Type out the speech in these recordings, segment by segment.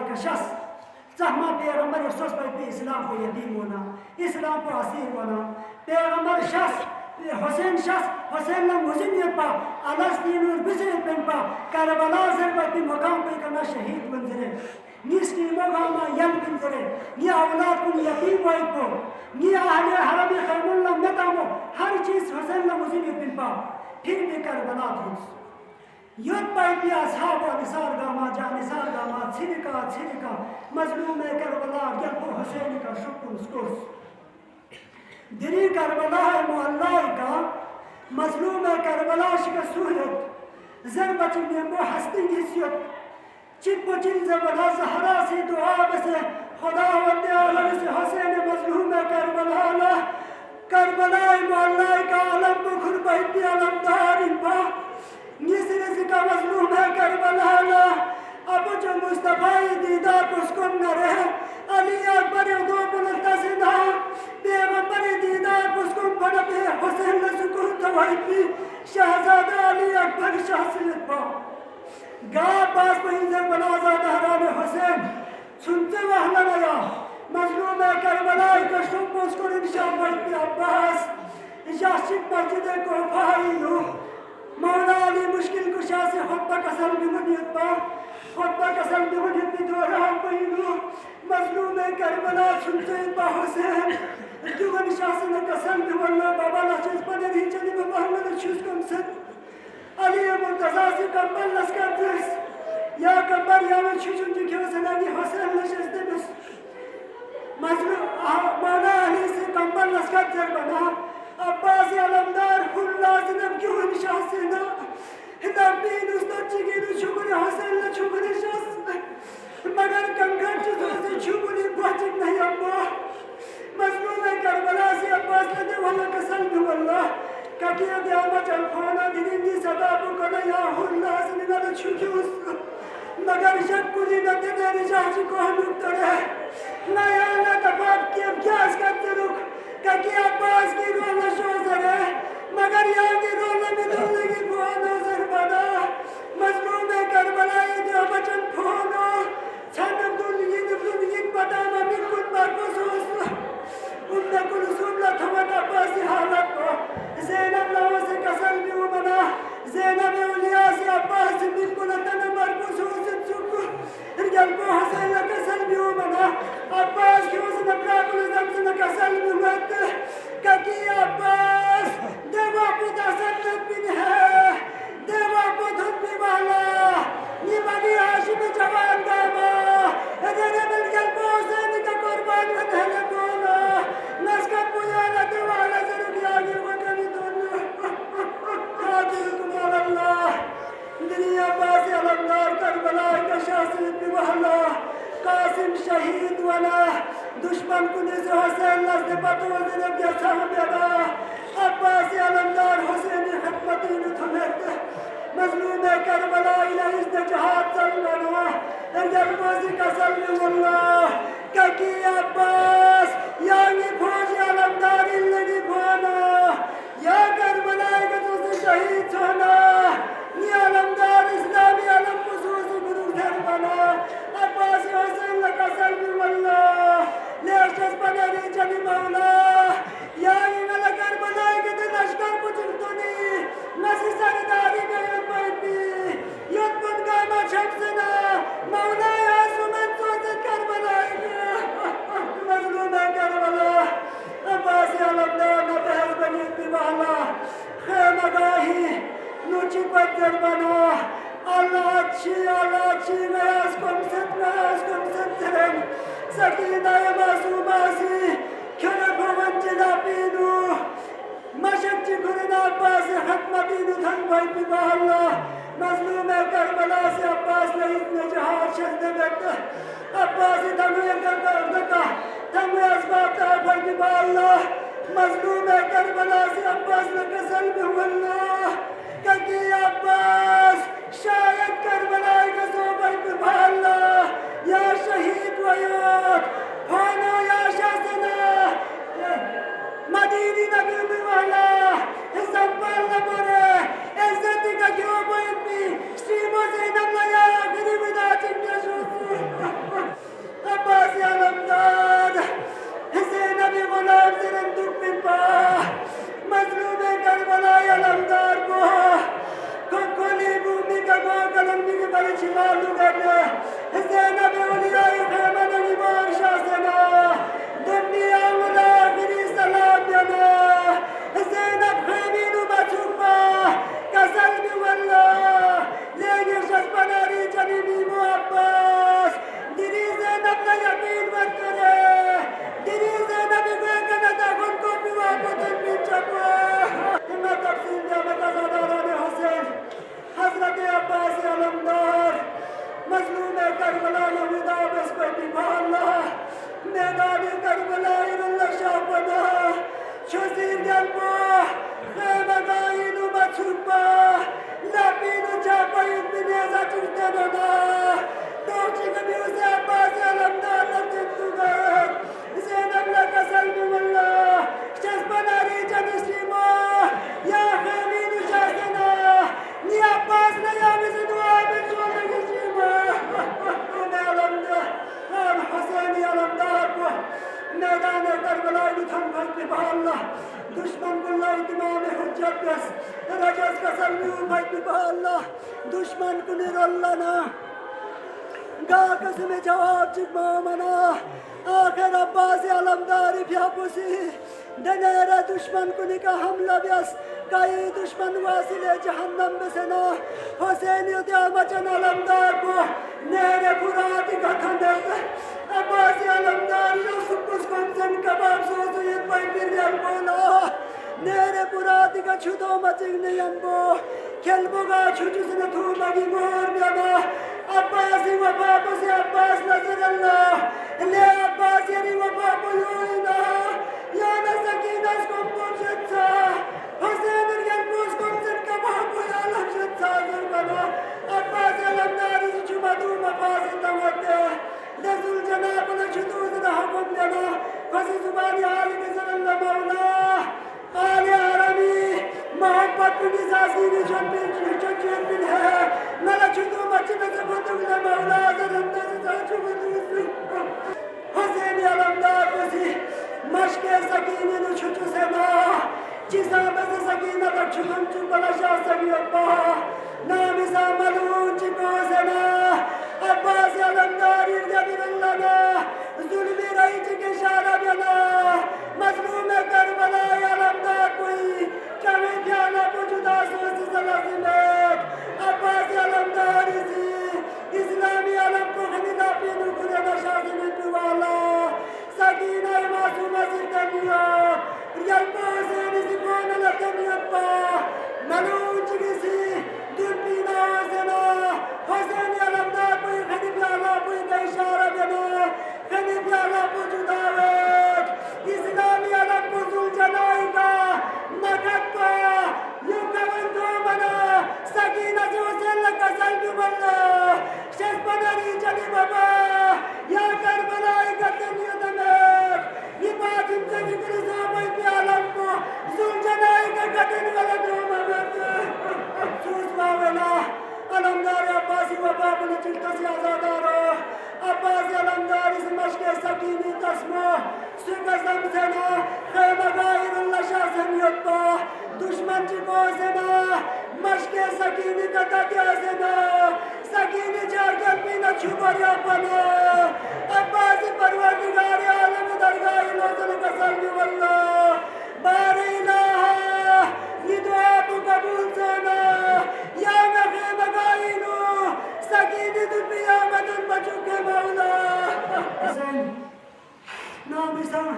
کا شخص چاہما پیغمبر افسوس پہ اسلام کو یتیم ہونا اسلام کو اسیر ہونا پیغمبر شخص حسین لم مزنیت پا الستین اور بزنیت پن پا کربلا ضربت بھی مقام پہ کرنا شہید منظرے نیس کی مقامہ یم منظرے نی اولاد کن یتیم وائد کو نی اہل حرم خیم اللہ مقامو ہر چیز حسین لم مزنیت پن پا پھر بھی کربلا تھوس یوت پائی پی اصحاب و نثار گاما جا نثار گاما چھرکا مظلوم کربلا گل کو حسین کا شکر سکرس دری کربلا معلّہ کا مظلوم کربلا شکا سہولت ضربت نیمو ہستی حسیت چپ چل زبلا زہرا سی دعا بسے خدا وندے عالم سے حسین مظلوم کربلا کربلا معلّہ کا علم بکھر بہتی علم دار انپا نیسر کا مظلوم ہے کربلا اب جو مصطفی دیدار پسکن نہ رہے علی اکبر دو بلتا سدھا پیغمبر دیدار پسکن پڑا پہ حسین سکون توائی پی شہزادہ علی اکبر شاہ سید پا گا پاس پہنزر بلازادہ حرام حسین سنتے وحلہ نیا مظلوم ہے کربلا کا شب پسکن انشاء بڑھتی عباس یاشک مسجد کو بھائی ہوں مولا علی مشکل کشا سے خطبہ قسم بمنیت پا خطبہ قسم بمنیت پی دوران پہنو مظلوم کربلا سنتے پا حسین کیون شاسن قسم بماللہ بابا لچیز پا در ہی چلی بمحمد چوز کم سن علی مرتضی سے کمبل لسکر درس یا کمبر یا من چوچن جی کیوں سنانی حسین لشیز دبس مولا علی سے کمبل لسکر در بنا عباس علمدار کل لازنم کیوں انشاء سینا نبین استاد چگین شکر حسین لچکر شخص مگر کنگر چیزوں سے چھوڑی پہنچک نہیں ابا مظلوم کربلا سے عباس لدے والا قسم دو اللہ کٹیا دیاما چل کھونا دینی صدا بکنا یا اللہ سنگا لچکیوس مگر شک کلی نتے دیری شاہچی کو ہم اکتر ہے نیا اللہ تفاق کیم کیا اس کرتے رک کہ عباس کی رولہ شوزر ہے مگر یہاں کی رولہ میں دولے کی پھونو زربنا مظلوم کربلا دیا بچن پھونو چھنم دولین پتاما بکن برکو سوسلا انہ کل سوبلا تھوٹ عباسی حالت کو زینب لہو سے قسل بھی امنا زینب اولیاء سے عباس بکن اتنا برکو سوسل سکو رجل کو حسین لکسل بھی امنا عباس کی حسن اپراکل زمسن قسل بھی مت کہ عباس دیوا پتا سنت بن ہے دیوا پتا بھی والا نیمانی حاشم جوان داما ادھر ملگل کو حسین کا قربان ودھل مولا نسکت پویانا دیوالا ضرور آگے وکلی دونو حاضرکم اللہ دنیا عباس علمدار کربلا کا شاہد بھی والا قاسم شہید والا دشمن کنے سے حسین نزد پتو وزن بیا صاحب یدا عباس علمدار حسین خدمتی نتھمیت مظلوم کربلا الہ اس جہاد سلمنا ارجل موزی کا سلم اللہ کہ عباس یعنی پھوج علمدار اللہی پھونا یا کربلا گتو سے شہید ہونا نی علمدار اسلامی علم خصوصی گروہ در بنا عباس حسین لکا سلم اللہ لیشتس پنری چلی مولا یا اینا لکر بنائی گتے لشکر پچھلتونی نسی سرداری میں یود باید بھی یود بند گاما چھپسنا مولا یا سمن سوزت کر بنائی گا مظلوم کربلا عباس علمدار نبہر بنید بھی والا خیم گاہی نوچی پتر بنا اللہ اچھی میاس کم ست ترن سکینہ معصوم آسی کھر بھون جنا پینو مشک چی کرنا عباس ختمتینو تھن بھائی پی اللہ مظلوم کربلا سے عباس لئیت میں جہاد شہد بیتا عباس تنوی کردکا تنوی اسباب تا بھائی پی اللہ مظلوم کربلا سے عباس لکسل بھی اللہ کہ عباس شاید کربلائی کا صوبر پہ اللہ یا شہید ویوت پھونو یا شاسنا مدینی نبی میں والا حسن پال نبورے عزتی کا کیوں بہت بھی شریمو زینب لیا گری ودا چکیا شوزو لغنه زينب أولياء خيمة نجبار شاسنا دنيا والآخر سلام ينا زينب خيمين وبتوبة كسلب والله ليش أسبنا ريجاني ميمو عباس ديري زينب لا يقين وتره ديري زينب بيجنا تكون كوبي وابدن من جبهة ما تفسير جامعة زاداران حسين حضرت عباس علمدار مظلوم کربلا نویدا بس پر اللہ میدان کربلا اللہ شاپنا شزیر گلبو خیمگاین مچوبا لپین چاپا اتنیزا چوتنونا توچی کبیوز عباس علمدار لطنتو گرد زینب لکسل بماللہ شزبنا ریجن اسلیما یا خیمین شاسنا نی عباس نیا بزدوا بجوال گشیما حسین علمدار کو میدان کربلا تھم بھٹ اللہ دشمن کو اللہ تمام حجت بس رجس کا سلمی بھٹ اللہ دشمن کو نر اللہ نا گا قسم جواب چک مومنا آخر عباس علمداری پیا پسی دنیر دشمن کو نکا حملہ بیس کئی دشمن واصل جہنم بسنا حسین یتیامچن علمدار کو نیرے پراتی کا کھندر عباس علمدار یوسف کس کمزن کباب سوزویت بائی پیریال بولا نیرے پراتی کا چھتو مچنگ نیمبو کھلبو گا چھوچو سنتو مگی مور بیانا عباسی و بابو سے عباس نظر اللہ لے عباس یعنی و بابو یوینا یانا سکینہ اس کو پوچھت سا حسین الگلبوس کمزن کبابو یا لکشت سا ضربنا عباس علمداری سے چمدو مفاس تمتے لزل جناب لچھتوز حکم لنا فسی زبانی حال کسر اللہ مولا آل عرمی محبت کی ساسی کی چنچن بن ہے ملا چھتو مچی میں سے بندگ لے مولا زرندہ سے سانچو بدوسی حسین علمدار کسی مشک سکینی نو چھچو سے نا چیزا بس سکینہ تک چھکم چکلا شاہ سکی اپا نامی سا ملون چکو سے نا عباس علمدار ارگبر اللہ نا ظلمی رئی چکے شارہ بینا مظلوم کربلا علمدار کوئی کمی پیانا کو جدا سوسی سلاسمت عباس علمدار اسی اسلامی علم کو خلیدہ پینو کنے نشاسی میں پیوالا سکینہ معصومہ سرطنیت ریلپو حسین اسی کون لطنیت پا ملون چکسی دن پینا حسینہ حسین علمدار کوئی خلی پیانا کوئی کا اشارہ بینا خلی پیانا کو جداویت اسلامی علم کو زل جنائی کا مکت پا یوکون دو منا سکینہ سے حسین لکا سلبی واللہ شیخ بناری چلی بابا یا کربلائی کا تنیت میں یہ بات ان سے ذکر صحابہ کی عالم کو زل جنائی کا قتل والا دو ممت سوز باولا علمدار عباسی و بابل چلتا سی آزادارو عباسی علمدار اس مشک سکینی تسمو سکزم سنا خیمہ غائر اللہ شاہ سمیت پا دشمن چکو سنا مشک سکینی کتا کیا سنا سکینی جارگل پینا چھوڑیا پنا عباسی پروردگار عالم درگاہ لوزن کسلمی واللہ بار الہ یہ دعا کو قبول سنا یا نخی مگائنو سکینی دنبی آمدن بچکے مولا حسین نامی سن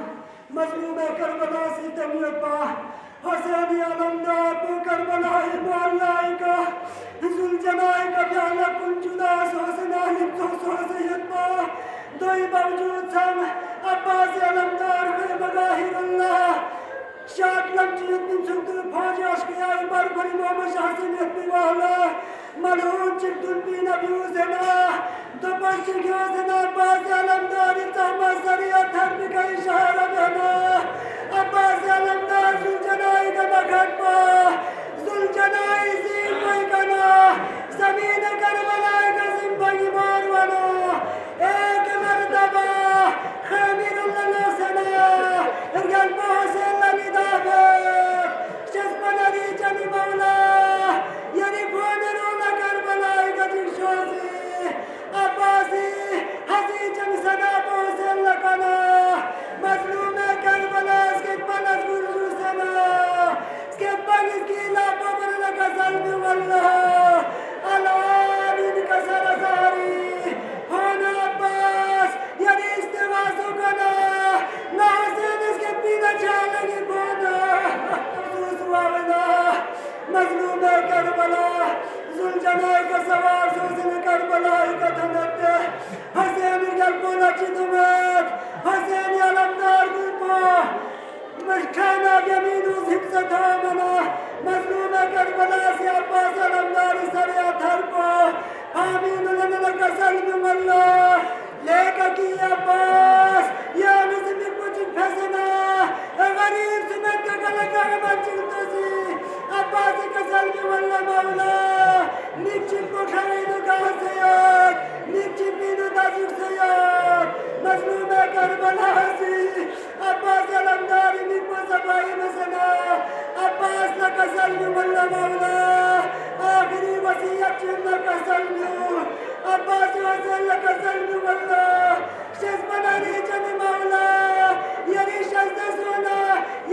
مظلوم کربلا سی تمیت پا حسینی علمدار کو کربلا مولائی کا ذل جنائی کا پیالا کن جدا سوسنا ہم سوسیت پا دوئی باوجود سن عباس علمدار کو مگاہر اللہ شاک لمچیت من سکتر پھوجی عشقی آئی بربری محمد شاہسینیت بیوالا ملعون چکتن بی نبیو زنا دبر چکیو زنا عباس علمداری تحمد ذریعت حرمی کا اشارہ بہنا عباس علمدار ذل جنائی کا مکھٹ پا ذل جنائی زین کوئی کنا زمین کربلائی کا زنبگی ماروانا ایک مردبہ خیمیر اللہ سنا ارگل پا حسین لنی دابت شزبن علی جنی مولا یعنی بھونی رولا کربلائی کا جنشوزی كان يمين زبزة آمنا مظلوم كربلا سے عباس علمدار سریا تھرپو آمین لنا لکا سلم اللہ لیکا کی عباس یا نظمی کچھ پھسنا غریب سمت کا گلکا غمان چلتا سی عباس کا سلم اللہ مولا نیچی پکھرین گاہ سیاد نیچی پینو دازک سیاد مظلوم کربلا سی عباس علمداری نیپو سبائی مسنا عباس لکا سلم اللہ مولا آخری وسیعت چن لکا سلم عباس وسیع لکا سلم اللہ شز بنانی چن مولا یعنی شز سونا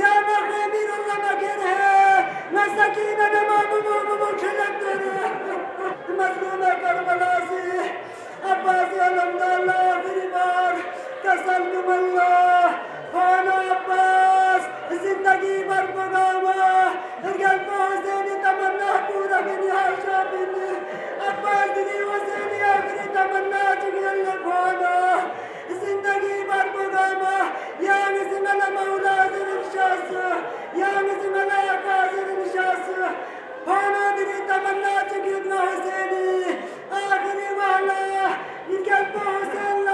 یا مغیبیر اللہ مکر ہے مسکین نمام مکھلت مظلوم کربلا سی عباس علمدار آخری بار کسلم اللہ خانا عباس زندگی بر پگاما گلپ حسینی تمنا پورا بنی حاشا بنی عباس دنی حسینی آخری تمنا چگل خانا زندگی بر پگاما یا نسم اللہ مولا زر شاس یا نسم اللہ قاضر شاس خانا دنی تمنا چگل حسینی آخری والا گلپ حسین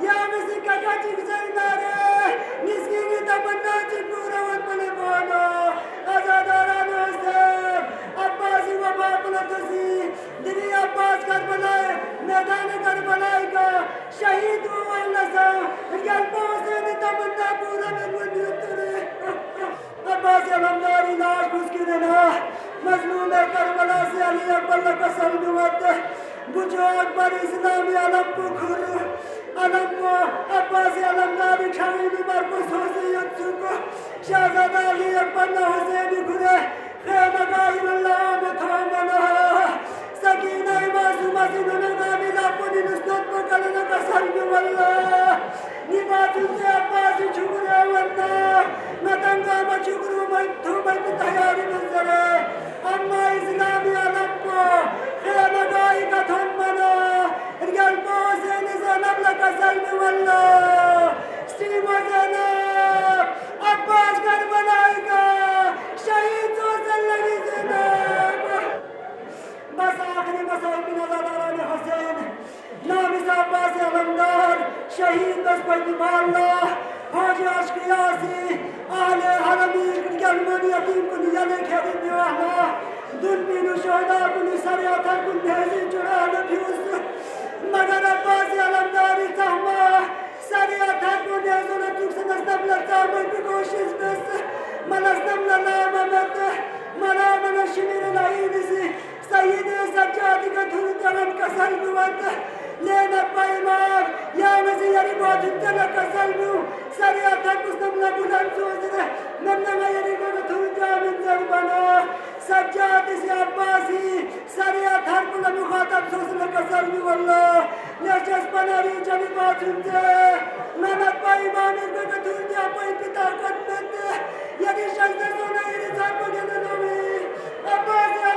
یا نسم کا چگ سردارے نسکی تمنا چپورا وطمل بولا آزاداران حسین عباسی و باپلا تسی دنی عباس کربلائے میدان کربلائی کا شہید ہوا اللہ سا گلپ حسین تمنا پورا من ونیترے عباسی علمداری لاش مسکننا مظلوم کربلا سے علی اکبر کا سلمت بجو اکبر اسلامی علم کو کھر علم کو عباسی علمداری کھائنی مرکز حسیت سکو شہزاد علی اکبر حسینی کھرے خیم غائر اللہ متحملہ سکینہ معصومہ سننے نامیلہ پنی نسنت پکلنے کا سلم اللہ نباتن سے عباسی چھکرے ورنہ مدنگا ما چھکرو میں تیاری منظرے اما اسلامی علم کو خیم غائی کا تھمنا گلپ حسین زینب لکا سلم اللہ سیم زینب عباس کربلائی کا شہید حسین لگی زینب بس آخری مسائل بن ازاداران حسین نامیز عباس علمدار شہید بس پہلی اللہ فوج اشکیاسی اہل حرمی گلمن یتیم کنی یلے کھیری بیوہلا دن بینو شہدہ کنی سریعتا کن بھیزی چڑا نفیوس مگر عباس علمداری تحمہ سریعتا کن نیزونا تکس نسنب لگتا من بکوشش بس من اسنب للاممت منا من شمیر لعینسی سید سجادی کا دھول جلن کا سلمت لینت پایمار یا نزیری بادن جلن کا سلمو سریعتا کسنم لبولن سوزنے من نمیری کو دھول جامن زربنا سجاد سے عباسی سریعت ہر کل مخاطب سوزنے کا سلمو اللہ لیشس پناری جنی بادن جے نمت پایمانی کو دھول جامن پتا قدمت یعنی شخص سونا ایری زربن نمی عباسی